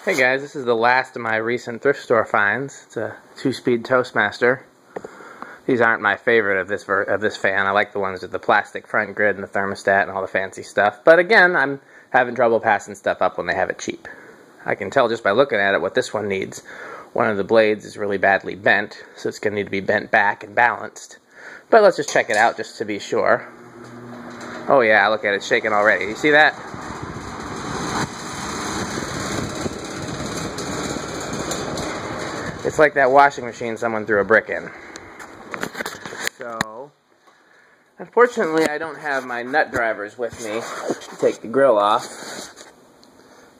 Hey guys, this is the last of my recent thrift store finds. It's a 2-speed Toastmaster. These aren't my favorite of this fan. I like the ones with the plastic front grid and the thermostat and all the fancy stuff. But again, I'm having trouble passing stuff up when they have it cheap. I can tell just by looking at it what this one needs. One of the blades is really badly bent, so it's going to need to be bent back and balanced. But let's just check it out just to be sure. Oh yeah, look at it shaking already. You see that? It's like that washing machine someone threw a brick in. So, unfortunately I don't have my nut drivers with me to take the grill off.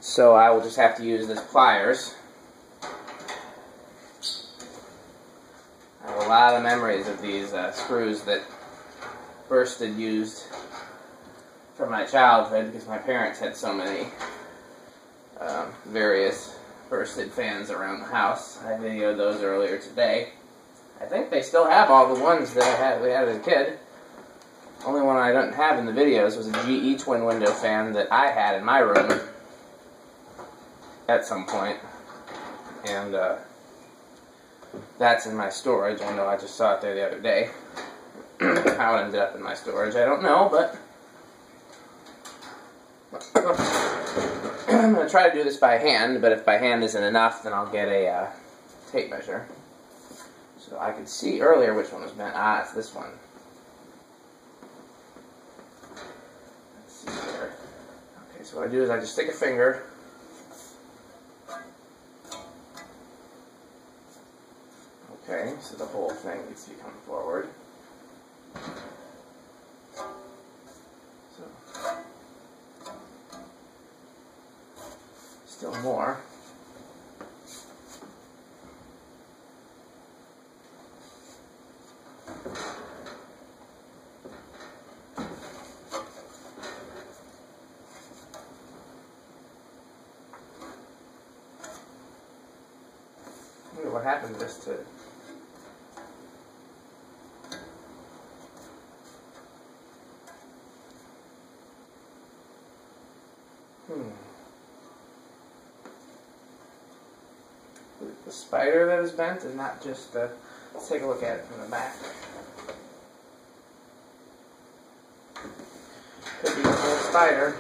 So I will just have to use this pliers. I have a lot of memories of these screws that Bersted used from my childhood because my parents had so many various Bersted fans around the house. I videoed those earlier today. I think they still have all the ones that we had as a kid. Only one I don't have in the videos was a GE twin window fan that I had in my room at some point. And that's in my storage. I know I just saw it there the other day. How it ended up in my storage, I don't know, but I'm going to try to do this by hand, but if by hand isn't enough, then I'll get a tape measure. So I could see earlier which one was bent. Ah, it's this one. Let's see here. Okay, so what I do is I just stick a finger. Okay, so the whole thing needs to be coming forward. Still more. I wonder what happened to this to... The spider that is bent and not just, let's take a look at it from the back. Could be the whole spider.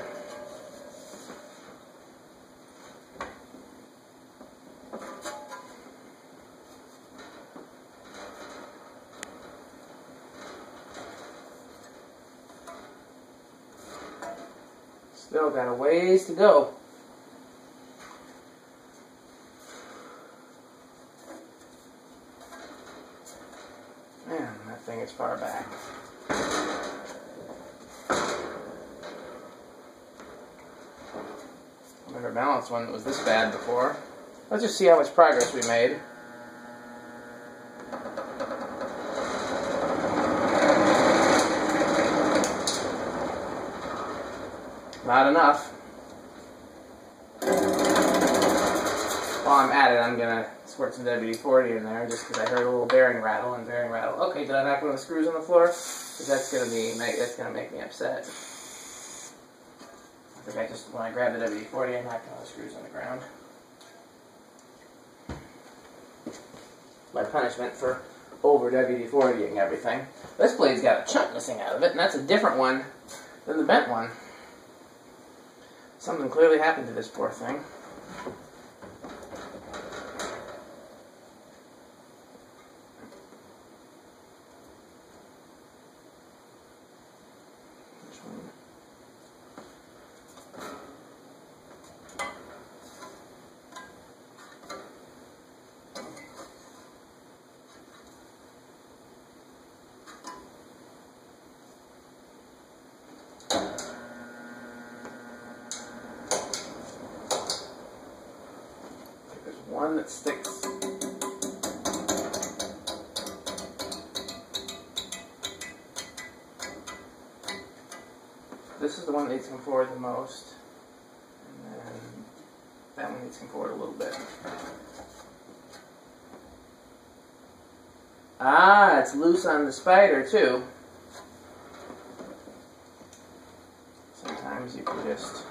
Still got a ways to go. Man, that thing is far back. I've never balanced one that was this bad before. Let's just see how much progress we made. Not enough. While I'm at it, I'm going to squirt some WD-40 in there just because I heard a little bearing rattle and bearing rattle. Okay, did I knock one of the screws on the floor? Because that's going to make me upset. I think when I grabbed the WD-40, I knocked one of the screws on the ground. My punishment for over WD-40ing everything. This blade's got a chunk missing out of it, and that's a different one than the bent one. Something clearly happened to this poor thing. One that sticks. This is the one that needs to come forward the most. And then that one needs to come forward a little bit. Ah, it's loose on the spider too. Sometimes you can just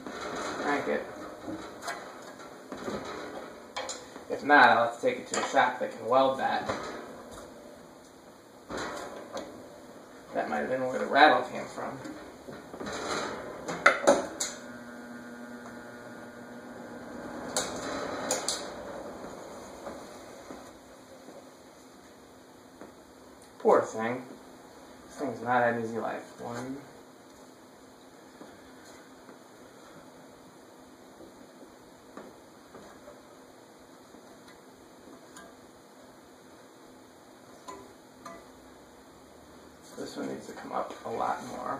crank it. if not, I'll have to take it to a shop that can weld that. That might have been where the rattle came from. Poor thing. This thing's not an easy life. One. This one needs to come up a lot more.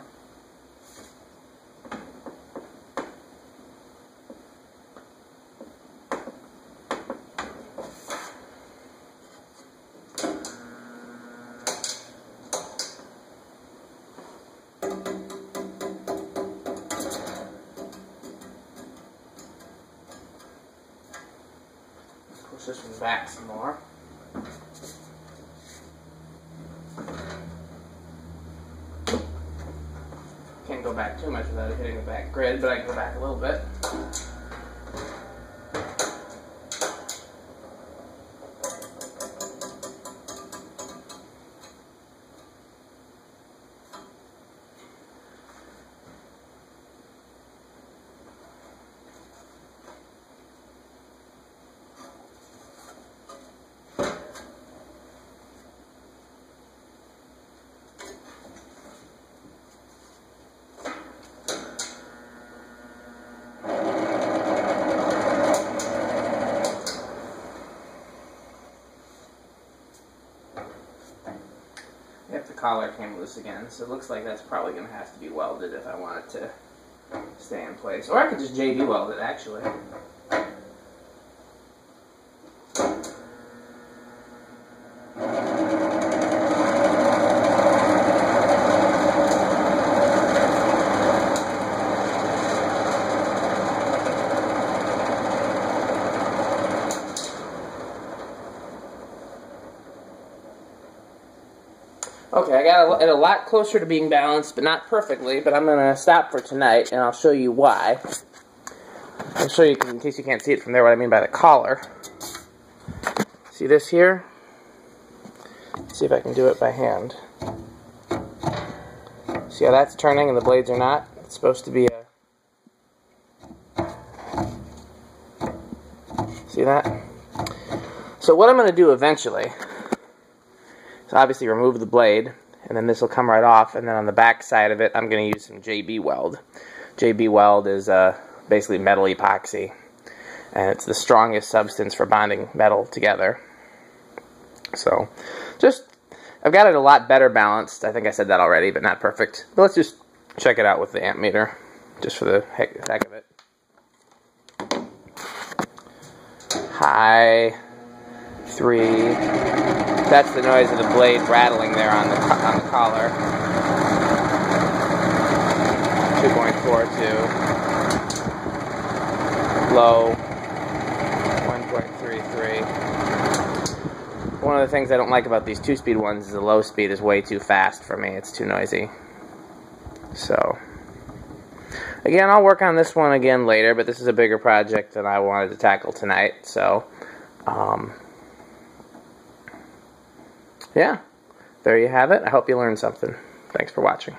Push this one back some more. Can't go back too much without hitting the back grid, but I can go back a little bit. Yep, the collar came loose again, so it looks like that's probably going to have to be welded if I want it to stay in place. Or I could just JB weld it, actually. Okay, I got it a lot closer to being balanced, but not perfectly, but I'm going to stop for tonight, and I'll show you why. I'll show you, in case you can't see it from there, what I mean by the collar. See this here? Let's see if I can do it by hand. See how that's turning and the blades are not? It's supposed to be a... See that? So what I'm going to do eventually... So obviously remove the blade, and then this will come right off, and then on the back side of it, I'm going to use some JB weld. JB weld is basically metal epoxy, and it's the strongest substance for bonding metal together. So, I've got it a lot better balanced. I think I said that already, but not perfect. But let's just check it out with the amp meter, just for the heck of it. High, 3... That's the noise of the blade rattling there on the collar. 2.42. Low. 1.33. One of the things I don't like about these 2-speed ones is the low speed is way too fast for me. It's too noisy. So, again, I'll work on this one again later, but this is a bigger project than I wanted to tackle tonight. So, yeah, there you have it. I hope you learned something. Thanks for watching.